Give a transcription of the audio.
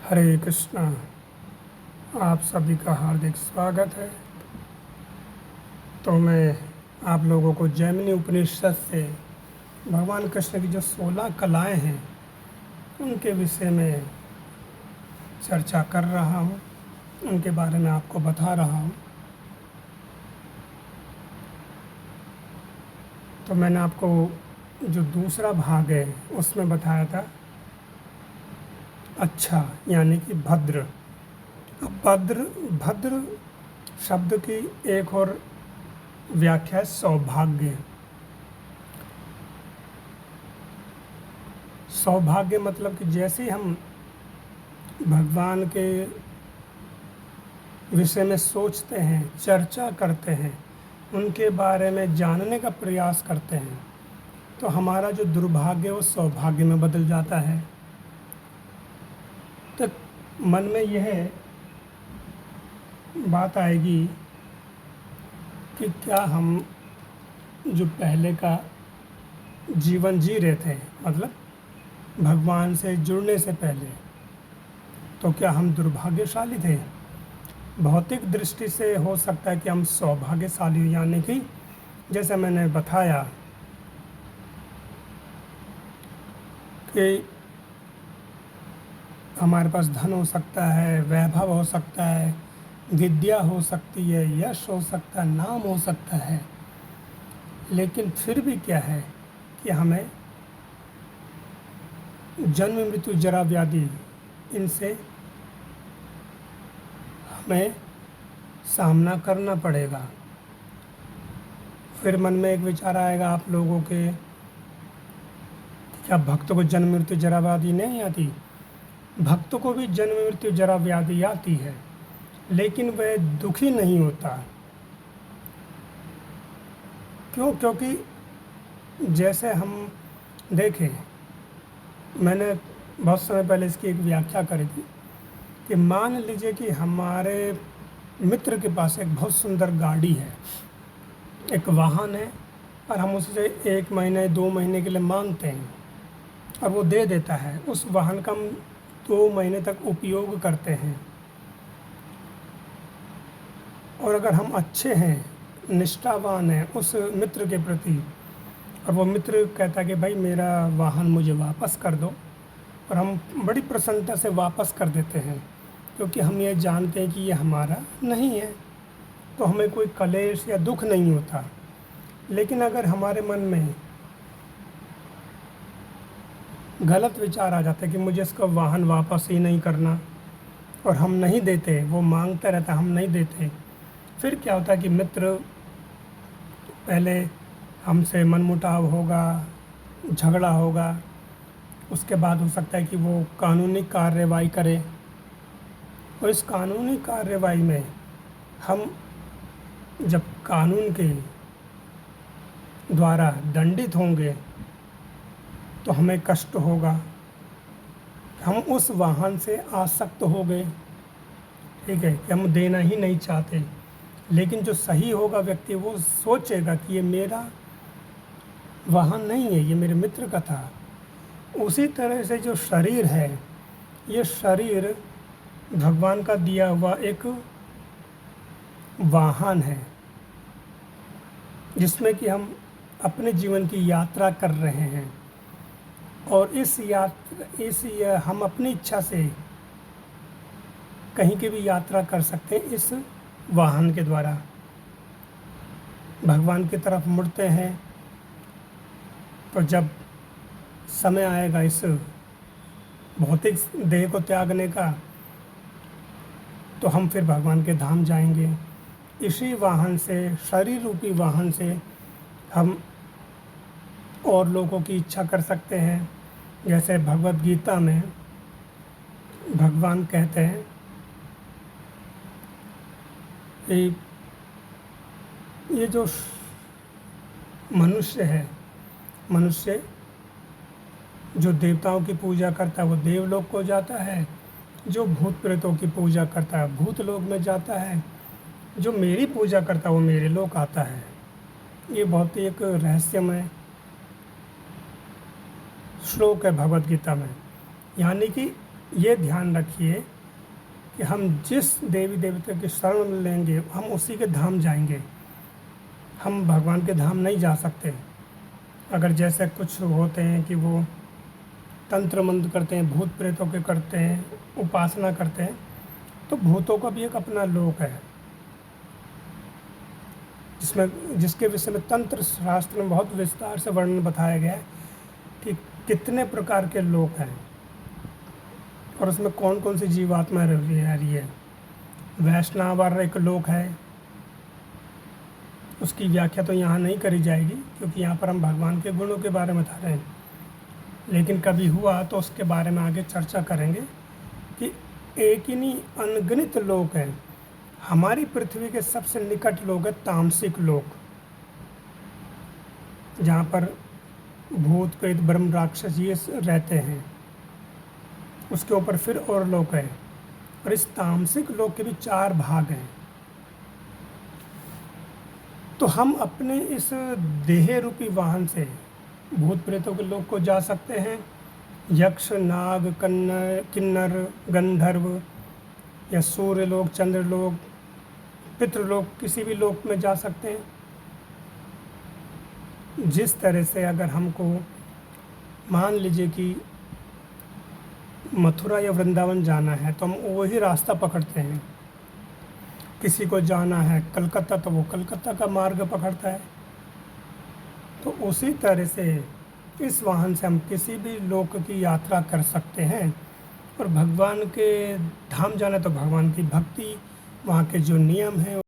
हरे कृष्णा। आप सभी का हार्दिक स्वागत है। तो मैं आप लोगों को जैमिनी उपनिषद से भगवान कृष्ण की जो 16 कलाएं हैं उनके विषय में चर्चा कर रहा हूँ, उनके बारे में आपको बता रहा हूँ। तो मैंने आपको जो दूसरा भाग है उसमें बताया था अच्छा यानी कि भद्र। अब भद्र शब्द की एक और व्याख्या है सौभाग्य। सौभाग्य मतलब कि जैसे ही हम भगवान के विषय में सोचते हैं, चर्चा करते हैं, उनके बारे में जानने का प्रयास करते हैं, तो हमारा जो दुर्भाग्य वो सौभाग्य में बदल जाता है। तो मन में यह बात आएगी कि क्या हम जो पहले का जीवन जी रहे थे, मतलब भगवान से जुड़ने से पहले, तो क्या हम दुर्भाग्यशाली थे? भौतिक दृष्टि से हो सकता है कि हम सौभाग्यशाली, यानी कि जैसे मैंने बताया कि हमारे पास धन हो सकता है, वैभव हो सकता है, विद्या हो सकती है, यश हो सकता है, नाम हो सकता है, लेकिन फिर भी क्या है कि हमें जन्म मृत्यु जरा व्याधि इनसे हमें सामना करना पड़ेगा। फिर मन में एक विचार आएगा आप लोगों के, क्या भक्त को जन्म मृत्यु जरा व्याधि नहीं आती? भक्त को भी जन्म मृत्यु जरा व्याधि आती है, लेकिन वह दुखी नहीं होता। क्यों? क्योंकि जैसे हम देखें, मैंने बहुत समय पहले इसकी एक व्याख्या करी थी कि मान लीजिए कि हमारे मित्र के पास एक बहुत सुंदर गाड़ी है, एक वाहन है, और हम उससे 1 महीने 2 महीने के लिए मांगते हैं और वो दे देता है। उस वाहन का हम 2 महीने तक उपयोग करते हैं, और अगर हम अच्छे हैं, निष्ठावान हैं उस मित्र के प्रति, और वो मित्र कहता है कि भाई मेरा वाहन मुझे वापस कर दो, और हम बड़ी प्रसन्नता से वापस कर देते हैं, क्योंकि हम ये जानते हैं कि ये हमारा नहीं है, तो हमें कोई कलेश या दुख नहीं होता। लेकिन अगर हमारे मन में गलत विचार आ जाता है कि मुझे इसका वाहन वापस ही नहीं करना, और हम नहीं देते, वो मांगता रहता है, हम नहीं देते, फिर क्या होता है कि मित्र पहले हमसे मनमुटाव होगा, झगड़ा होगा, उसके बाद हो सकता है कि वो कानूनी कार्रवाई करे, और इस कानूनी कार्रवाई में हम जब कानून के द्वारा दंडित होंगे तो हमें कष्ट होगा। हम उस वाहन से आसक्त हो गए, ठीक है, कि हम देना ही नहीं चाहते। लेकिन जो सही होगा व्यक्ति, वो सोचेगा कि ये मेरा वाहन नहीं है, ये मेरे मित्र का था। उसी तरह से जो शरीर है, ये शरीर भगवान का दिया हुआ एक वाहन है, जिसमें कि हम अपने जीवन की यात्रा कर रहे हैं, और हम अपनी इच्छा से कहीं की भी यात्रा कर सकते हैं इस वाहन के द्वारा। भगवान की तरफ मुड़ते हैं, तो जब समय आएगा इस भौतिक देह को त्यागने का, तो हम फिर भगवान के धाम जाएंगे। इसी वाहन से, शरीर रूपी वाहन से, हम और लोगों की इच्छा कर सकते हैं। जैसे भगवत गीता में भगवान कहते हैं कि ये जो मनुष्य है, मनुष्य जो देवताओं की पूजा करता है वो देवलोक को जाता है, जो भूत प्रेतों की पूजा करता है भूत लोक में जाता है, जो मेरी पूजा करता है वो मेरे लोक आता है। ये बहुत ही एक रहस्यमय श्लोक है भगवत गीता में। यानी कि ये ध्यान रखिए कि हम जिस देवी देवता की शरण लेंगे हम उसी के धाम जाएंगे, हम भगवान के धाम नहीं जा सकते। अगर जैसे कुछ होते हैं कि वो तंत्र मंत्र करते हैं, भूत प्रेतों के करते हैं, उपासना करते हैं, तो भूतों का भी एक अपना लोक है जिसके विषय में तंत्र शास्त्र में बहुत विस्तार से वर्णन बताया गया है कि कितने प्रकार के लोक हैं और उसमें कौन कौन सी जीवात्मा रह रही है। वैष्णव एक लोक है, उसकी व्याख्या तो यहाँ नहीं करी जाएगी क्योंकि यहाँ पर हम भगवान के गुणों के बारे में बता रहे हैं, लेकिन कभी हुआ तो उसके बारे में आगे चर्चा करेंगे कि एक ही नहीं अनगिनत लोक हैं। हमारी पृथ्वी के सबसे निकट लोक है तामसिक लोक, जहाँ पर भूत प्रेत ब्रह्म राक्षस ये रहते हैं। उसके ऊपर फिर और लोक है, और इस तामसिक लोक के भी 4 भाग हैं। तो हम अपने इस देह रूपी वाहन से भूत प्रेतों के लोक को जा सकते हैं, यक्ष नाग किन्नर गंधर्व या सूर्य लोक चंद्रलोक पितृलोक किसी भी लोक में जा सकते हैं। जिस तरह से अगर हमको मान लीजिए कि मथुरा या वृंदावन जाना है तो हम वही रास्ता पकड़ते हैं, किसी को जाना है कलकत्ता तो वो कलकत्ता का मार्ग पकड़ता है। तो उसी तरह से इस वाहन से हम किसी भी लोक की यात्रा कर सकते हैं, और भगवान के धाम जाना तो भगवान की भक्ति, वहाँ के जो नियम हैं